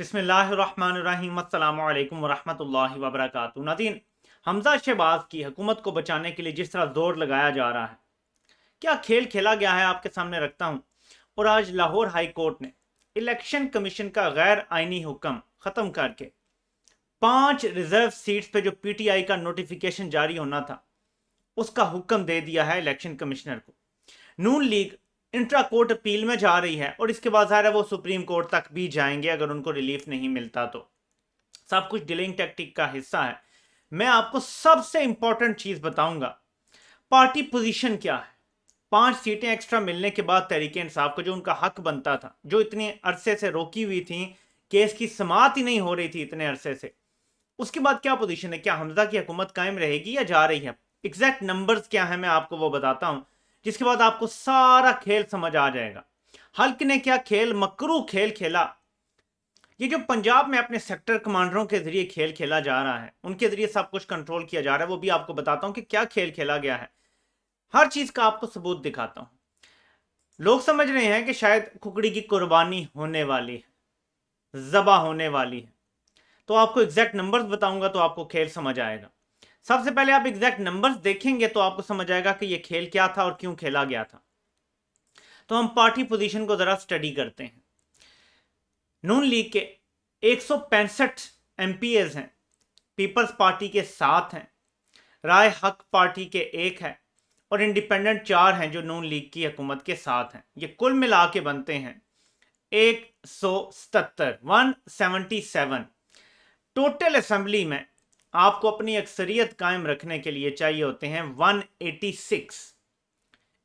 बिस्मिल्लाहिर्रहमानिर्रहीम अस्सलामु अलैकुम वरहमतुल्लाहि वबरकातुहू। नाज़रीन, हमजा शहबाज की हुकूमत को बचाने के लिए जिस तरह जोर लगाया जा रहा है, क्या खेल खेला गया है आपके सामने रखता हूँ। और आज लाहौर हाई कोर्ट ने इलेक्शन कमीशन का गैर आइनी हुक्म ख़त्म करके 5 रिजर्व सीट्स पे जो पीटीआई का नोटिफिकेशन जारी होना था उसका हुक्म दे दिया है इलेक्शन कमिश्नर को। नून लीग इंट्रा कोर्ट अपील में जा रही है और इसके बाद ज़ाहिर है वो सुप्रीम कोर्ट तक भी जाएंगे अगर उनको रिलीफ नहीं मिलता तो। सब कुछ डिलेइंग टैक्टिक का हिस्सा है। मैं आपको सबसे इंपॉर्टेंट चीज बताऊंगा, पार्टी पोजीशन क्या है। 5 सीटें एक्स्ट्रा मिलने के बाद तहरीक इंसाफ को जो उनका हक बनता था, जो इतने अरसे से रोकी हुई थी, केस की समाअत ही नहीं हो रही थी इतने अरसे से, उसके बाद क्या पोजीशन है, क्या हमजा की हुकूमत कायम रहेगी या जा रही है, एग्जैक्ट नंबर्स क्या है मैं आपको वो बताता हूं, जिसके बाद आपको सारा खेल समझ आ जाएगा। हल्क ने क्या खेल, मकरू खेल खेला। ये जो पंजाब में अपने सेक्टर कमांडरों के जरिए खेल खेला जा रहा है, उनके जरिए सब कुछ कंट्रोल किया जा रहा है, वो भी आपको बताता हूं कि क्या खेल खेला गया है। हर चीज का आपको सबूत दिखाता हूं। लोग समझ रहे हैं कि शायद कुकड़ी की कुर्बानी होने वाली है, जबा होने वाली है, तो आपको एग्जैक्ट नंबर्स बताऊंगा तो आपको खेल समझ आएगा। सबसे पहले आप एग्जैक्ट नंबर्स देखेंगे तो आपको समझ आएगा कि यह खेल क्या था और क्यों खेला गया था। तो हम पार्टी पोजीशन को जरा स्टडी करते हैं। नून लीग के 165 एमपीएस हैं, पीपल्स पार्टी के 7 हैं, राय हक पार्टी के 1 है और इंडिपेंडेंट 4 हैं जो नून लीग की हुकूमत के साथ हैं। ये कुल मिला के बनते हैं 177, 177। टोटल असेंबली में आपको अपनी अक्सरियत कायम रखने के लिए चाहिए होते हैं 186,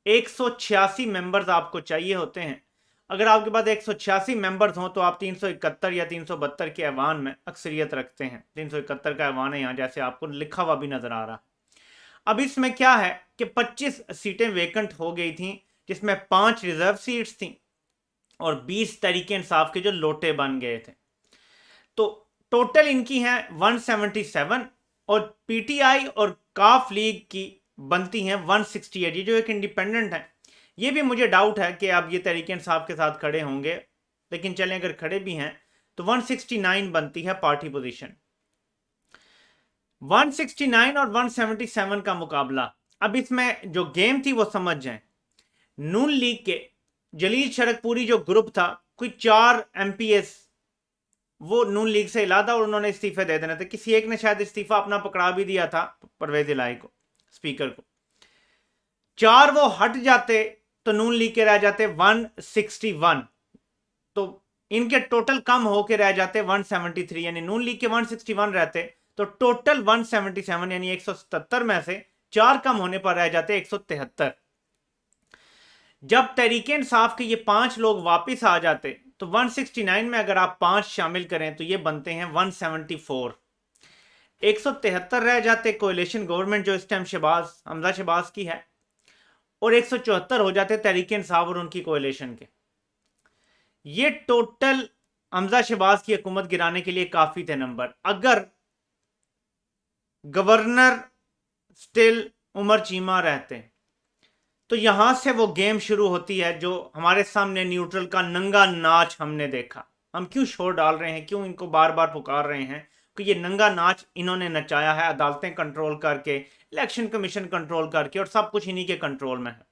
186 मेंबर्स आपको चाहिए होते हैं। अगर आपके पास 186 मेंबर्स हों तो आप 371 या 372 के ऐवान में अक्सरियत रखते हैं। 371 का ऐवान है यहाँ, जैसे आपको लिखा हुआ भी नजर आ रहा है। अब इसमें क्या है कि 25 सीटें वेकेंट हो गई थी, जिसमें 5 रिजर्व सीट्स थी और 20 तहरीक इंसाफ के जो लोटे बन गए थे। तो टोटल इनकी हैं 177 और पीटीआई और काफ लीग की बनती हैं 168। ये जो एक इंडिपेंडेंट है, ये भी मुझे डाउट है कि अब ये तहरीक इंसाफ के साथ खड़े होंगे, लेकिन चलें अगर खड़े भी हैं तो 169 बनती है पार्टी पोजीशन। 169 और 177 का मुकाबला। अब इसमें जो गेम थी वो समझ जाएं। नून लीग के जलील शरकपुरी जो ग्रुप था, कोई 4 एमपीएस वो नून लीग से इलादा और उन्होंने इस्तीफे दे देने थे। किसी एक ने शायद इस्तीफा अपना पकड़ा भी दिया था, परवेज इलाही को, स्पीकर को। 4 वो हट जाते तो नून लीग के रह जाते 161, तो इनके टोटल कम होके रह जाते 173, यानी नून लीग के 161 रहते तो टोटल 177 यानी 177 में से 4 कम होने पर रह जाते 173। जब तहरीक इंसाफ के ये 5 लोग वापस आ जाते तो 169 में अगर आप 5 शामिल करें तो ये बनते हैं 174। 173 रह जाते कोalition गवर्नमेंट जो इस टाइम हमजा शहबाज की है, और 174 हो जाते तहरीक इंसाफ और उनकी कोalition के। ये टोटल हमजा शहबाज की हुकूमत गिराने के लिए काफी थे नंबर। अगर गवर्नर स्टिल उमर चीमा रहते तो यहां से वो गेम शुरू होती है जो हमारे सामने न्यूट्रल का नंगा नाच हमने देखा। हम क्यों शोर डाल रहे हैं, क्यों इनको बार बार पुकार रहे हैं कि ये नंगा नाच इन्होंने नचाया है, अदालतें कंट्रोल करके, इलेक्शन कमीशन कंट्रोल करके, और सब कुछ इन्हीं के कंट्रोल में है।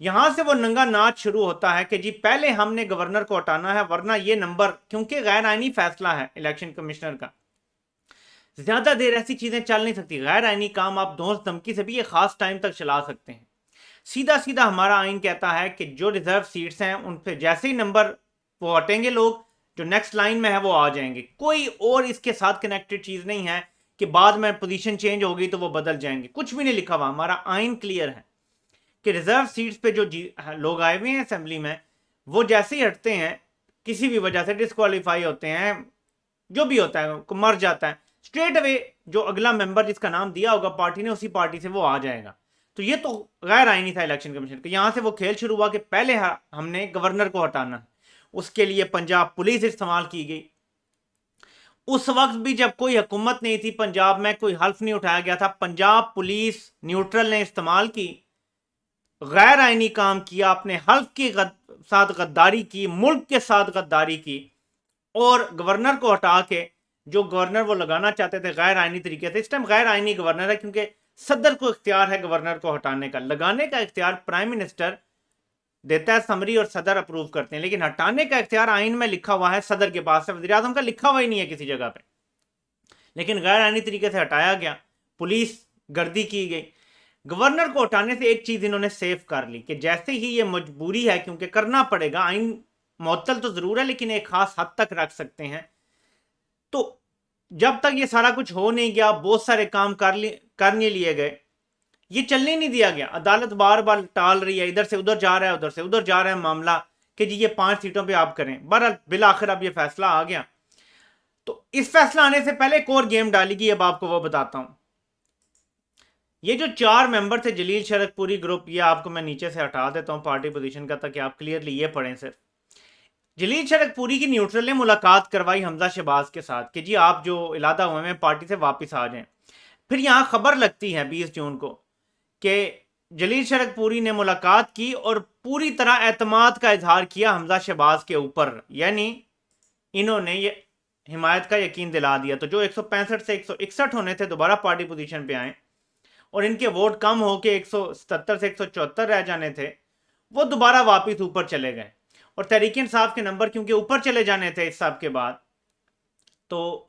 यहां से वो नंगा नाच शुरू होता है कि जी पहले हमने गवर्नर को हटाना है, वरना ये नंबर, क्योंकि गैर आईनी फैसला है इलेक्शन कमिश्नर का, ज्यादा देर ऐसी चीजें चल नहीं सकती। गैर आईनी काम आप दोस्त धमकी से भी ये खास टाइम तक चला सकते हैं। सीधा सीधा हमारा आइन कहता है कि जो रिजर्व सीट्स हैं उन पे जैसे ही नंबर वो हटेंगे, लोग जो नेक्स्ट लाइन में है वो आ जाएंगे। कोई और इसके साथ कनेक्टेड चीज नहीं है कि बाद में पोजीशन चेंज हो गई तो वो बदल जाएंगे, कुछ भी नहीं लिखा हुआ। हमारा आइन क्लियर है कि रिजर्व सीट्स पे जो लोग आए हुए हैं असेंबली में, वो जैसे ही हटते हैं, किसी भी वजह से डिस्क्वालीफाई होते हैं, जो भी होता है, मर जाता है, स्ट्रेट अवे जो अगला मेंबर जिसका नाम दिया होगा पार्टी ने, उसी पार्टी से वो आ जाएगा। तो ये तो गैर आईनी था इलेक्शन कमीशन का। यहां से वो खेल शुरू हुआ कि पहले हमने गवर्नर को हटाना है, उसके लिए पंजाब पुलिस इस्तेमाल की गई। उस वक्त भी जब कोई हुकूमत नहीं थी पंजाब में, कोई हल्फ नहीं उठाया गया था, पंजाब पुलिस न्यूट्रल ने इस्तेमाल की, गैर आईनी काम किया, अपने हल्फ के साथ गद्दारी की, मुल्क के साथ गद्दारी की, और गवर्नर को हटा के जो गवर्नर वो लगाना चाहते थे गैर आईनी तरीके से, इस टाइम गैर आईनी गवर्नर है क्योंकि सदर को इख्तियार है गवर्नर को हटाने का, लगाने का इख्तियार प्राइम मिनिस्टर देता है समरी और सदर अप्रूव करते हैं, लेकिन हटाने का इख्तियार आइन में लिखा हुआ है सदर के पास है, वज़ीर आज़म का लिखा हुआ ही नहीं है किसी जगह पे। लेकिन गैर आईनी तरीके से हटाया गया, पुलिस गर्दी की गई। गवर्नर को हटाने से एक चीज इन्होंने सेफ कर ली कि जैसे ही ये मजबूरी है क्योंकि करना पड़ेगा, आइन मुअत्तल तो जरूर है लेकिन एक खास हद तक रख सकते हैं, तो जब तक ये सारा कुछ हो नहीं गया, बहुत सारे काम कर नहीं लिए गए, ये चलने नहीं दिया गया। अदालत बार बार टाल रही है, इधर से उधर जा रहा है, उधर से उधर जा रहा है मामला कि जी ये 5 सीटों पे आप करें। बहरहाल बिल आखिर अब ये फैसला आ गया। तो इस फैसला आने से पहले एक और गेम डाली गई, अब आपको वो बताता हूं। ये जो 4 मेंबर थे जलील शरकपुरी ग्रुप, ये आपको मैं नीचे से हटा देता हूं पार्टी पोजीशन का ताकि आप क्लियरली ये पढ़ें। सिर्फ जलील शरकपुरी की न्यूट्रल ने मुलाकात करवाई हमजा शहबाज के साथ कि जी आप जो इलादा हुए हैं पार्टी से वापस आ जाएं। फिर यहां खबर लगती है 20 जून को कि जलील शरकपुरी ने मुलाकात की और पूरी तरह एतमाद का इजहार किया हमजा शहबाज के ऊपर, यानी इन्होंने ये हिमायत का यकीन दिला दिया। तो जो 165 से 161 होने थे दोबारा पार्टी पोजीशन पे आए और इनके वोट कम होके 177 से 174 रह जाने थे, वो दोबारा वापस ऊपर चले गए। और तहरीक इंसाफ के नंबर क्योंकि ऊपर चले जाने थे इस सब के बाद, तो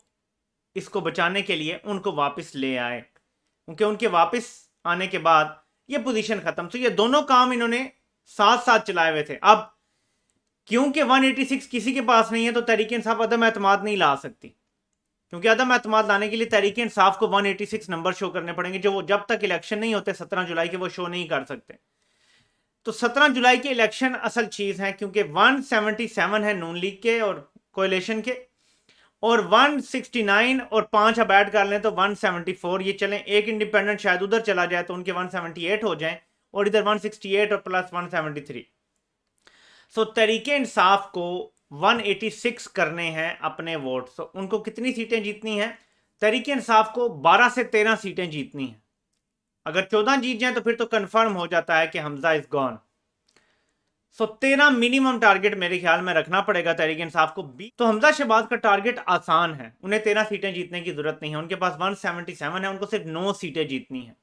इसको बचाने के लिए उनको वापस ले आए, क्योंकि उनके वापस आने के बाद ये पोजीशन खत्म। तो ये दोनों काम इन्होंने साथ साथ चलाए हुए थे। अब क्योंकि 186 किसी के पास नहीं है तो तहरीक इंसाफ अदम एतमाद नहीं ला सकती, क्योंकि अदम एतमाद लाने के लिए तहरीक इंसाफ को 186 नंबर शो करने पड़ेंगे, जो वो जब तक इलेक्शन नहीं होते 17 जुलाई के वो शो नहीं कर सकते। तो 17 जुलाई के इलेक्शन असल चीज है, क्योंकि 177 है नून लीग के और कोएलिशन के, और 169 और 5 अब ऐड कर लें तो 174 ये चलें। एक इंडिपेंडेंट शायद उधर चला जाए तो उनके 178 हो जाए और इधर 168 और प्लस 173। सो तहरीके इंसाफ को 186 करने हैं अपने वोट। सो उनको कितनी सीटें जीतनी हैं? तहरीके इंसाफ को 12 से 13 सीटें जीतनी हैं। अगर 14 जीत जाए तो फिर तो कंफर्म हो जाता है कि Hamza is gone. So 13 minimum target मेरे ख्याल में रखना पड़ेगा तहरीक इंसाफ को। तो हमजा शहबाज का टारगेट आसान है, उन्हें 13 सीटें जीतने की जरूरत नहीं है, उनके पास 177 है, उनको सिर्फ 9 सीटें जीतनी है।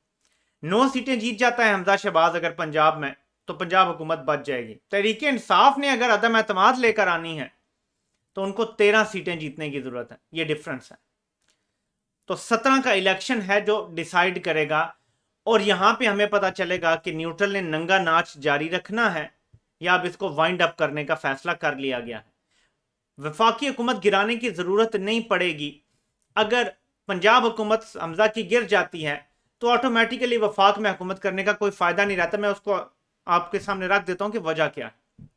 9 सीटें जीत जाता है हमजा शहबाज अगर पंजाब में, तो पंजाब हुकूमत बच जाएगी। तहरीक इंसाफ ने अगर अदम एतमाद लेकर आनी है तो उनको 13 सीटें जीतने की जरूरत है, ये डिफरेंस है। तो 17 का इलेक्शन है जो डिसाइड करेगा, और यहां पे हमें पता चलेगा कि न्यूट्रल ने नंगा नाच जारी रखना है या अब इसको वाइंड अप करने का फैसला कर लिया गया है। वफाकी हुकूमत गिराने की जरूरत नहीं पड़ेगी। अगर पंजाब हुकूमत हमजा की गिर जाती है तो ऑटोमेटिकली वफाक में हुकूमत करने का कोई फायदा नहीं रहता। मैं उसको आपके सामने रख देता हूं कि वजह क्या है।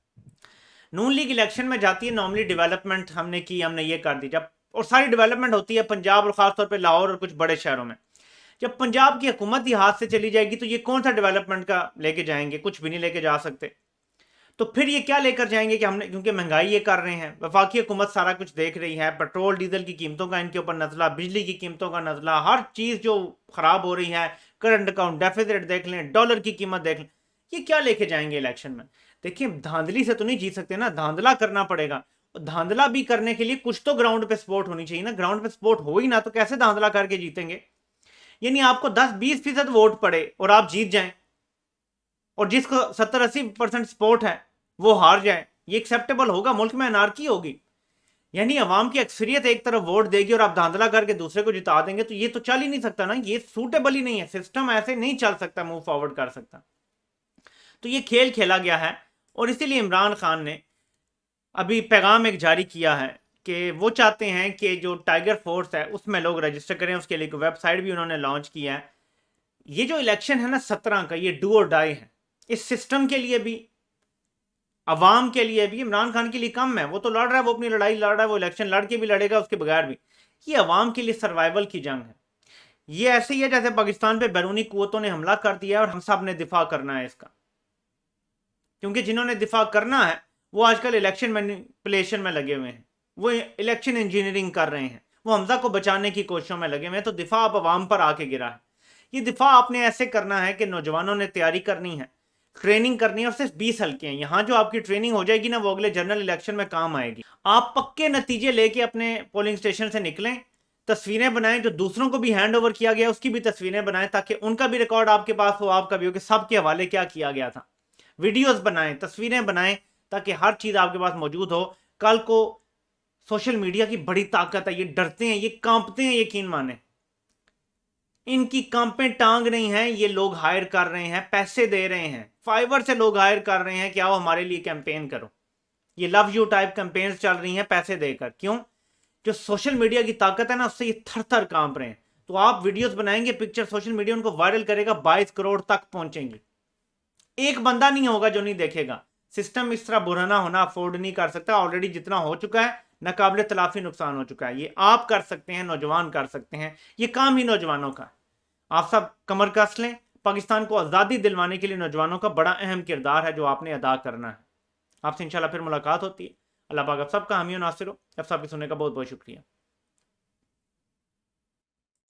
नून लीग इलेक्शन में जाती है, नॉर्मली डेवलपमेंट हमने की, हमने ये कर दी, जब और सारी डेवलपमेंट होती है पंजाब और खासतौर पर लाहौर और कुछ बड़े शहरों में। जब पंजाब की हुकूमत ही हाथ से चली जाएगी तो ये कौन सा डेवलपमेंट का लेके जाएंगे? कुछ भी नहीं लेके जा सकते। तो फिर ये क्या लेकर जाएंगे कि हमने, क्योंकि महंगाई ये कर रहे हैं, वफाकी हुकूमत सारा कुछ देख रही है, पेट्रोल डीजल की कीमतों का इनके ऊपर नजला, बिजली की कीमतों का नजला, हर चीज जो खराब हो रही है, करंट अकाउंट डेफिसिट देख लें, डॉलर की कीमत देख लें, ये क्या लेके जाएंगे इलेक्शन में? देखिए धांधली से तो नहीं जीत सकते ना, धांधला करना पड़ेगा। धांधला भी करने के लिए कुछ तो ग्राउंड पे सपोर्ट होनी चाहिए ना। ग्राउंड पे सपोर्ट हो ही ना तो कैसे धांधला करके जीतेंगे? यानी आपको 10-20% वोट पड़े और आप जीत जाएं, और जिसको 70-80% सपोर्ट है वो हार जाए, ये एक्सेप्टेबल होगा? मुल्क में अनारकी होगी। यानी अवाम की अक्सरियत एक तरफ वोट देगी और आप धांधला करके दूसरे को जिता देंगे, तो ये तो चल ही नहीं सकता ना, ये सूटेबल ही नहीं है, सिस्टम ऐसे नहीं चल सकता, मूव फॉरवर्ड कर सकता। तो ये खेल खेला गया है और इसीलिए इमरान खान ने अभी पैगाम एक जारी किया है कि वो चाहते हैं कि जो टाइगर फोर्स है उसमें लोग रजिस्टर करें। उसके लिए वेबसाइट भी उन्होंने लॉन्च किया है। ये जो इलेक्शन है ना 17 का, ये डू और डाई है। इस सिस्टम के लिए भी, अवाम के लिए भी। इमरान खान के लिए कम है, वो तो लड़ रहा है, वो अपनी लड़ाई लड़ रहा है, वो इलेक्शन लड़ के भी लड़ेगा, उसके बगैर भी। ये अवाम के लिए सर्वाइवल की जंग है। ये ऐसे ही है जैसे पाकिस्तान पे बैरूनी कुव्वतों ने हमला कर दिया है और हम सब ने दिफा करना है इसका, क्योंकि जिन्होंने दिफा करना है वो आजकल इलेक्शन मैनिपुलेशन में लगे हुए हैं, वो इलेक्शन इंजीनियरिंग कर रहे हैं, वो हमजा को बचाने की कोशिशों में लगे हुए हैं। तो दिफा अब अवाम पर आके गिरा है। ये दिफा आपने ऐसे करना है कि नौजवानों ने तैयारी करनी है, ट्रेनिंग करनी है और सिर्फ 20 हल्के हैं। यहाँ जो आपकी ट्रेनिंग हो जाएगी ना, वो अगले जनरल इलेक्शन में काम आएगी। आप पक्के नतीजे लेके अपने पोलिंग स्टेशन से निकलें, तस्वीरें बनाएं, जो दूसरों को भी हैंड ओवर किया गया उसकी भी तस्वीरें बनाएं, ताकि उनका भी रिकॉर्ड आपके पास हो, आपका भी हो कि सबके हवाले क्या किया गया था। वीडियोस बनाएं, तस्वीरें बनाएं, ताकि हर चीज आपके पास मौजूद हो। कल को सोशल मीडिया की बड़ी ताकत है, ये डरते हैं, ये कांपते हैं, यकीन माने इनकी कांपें टांग नहीं है। ये लोग हायर कर रहे हैं, पैसे दे रहे हैं, फाइवर से लोग हायर कर रहे हैं कि आओ हमारे लिए कैंपेन करो। ये लव यू टाइप कैंपेन्स चल रही हैं पैसे देकर। क्यों? जो सोशल मीडिया की ताकत है ना, उससे ये थर थर कांप रहे हैं। तो आप वीडियोस बनाएंगे, पिक्चर, सोशल मीडिया उनको वायरल करेगा, 22 करोड़ तक पहुंचेंगे। एक बंदा नहीं होगा जो नहीं देखेगा। सिस्टम इस तरह बुराना होना अफोर्ड नहीं कर सकता। ऑलरेडी जितना हो चुका है, नाकाबिले तलाफी नुकसान हो चुका है। ये आप कर सकते हैं, नौजवान कर सकते हैं, ये काम ही नौजवानों का। आप सब कमर कस लें। पाकिस्तान को आज़ादी दिलवाने के लिए नौजवानों का बड़ा अहम किरदार है जो आपने अदा करना है। आपसे इंशाल्लाह फिर मुलाकात होती है। अल्लाह पाक आप सबका हामी और नासिर हो। अब सबकी सुनने का बहुत बहुत शुक्रिया।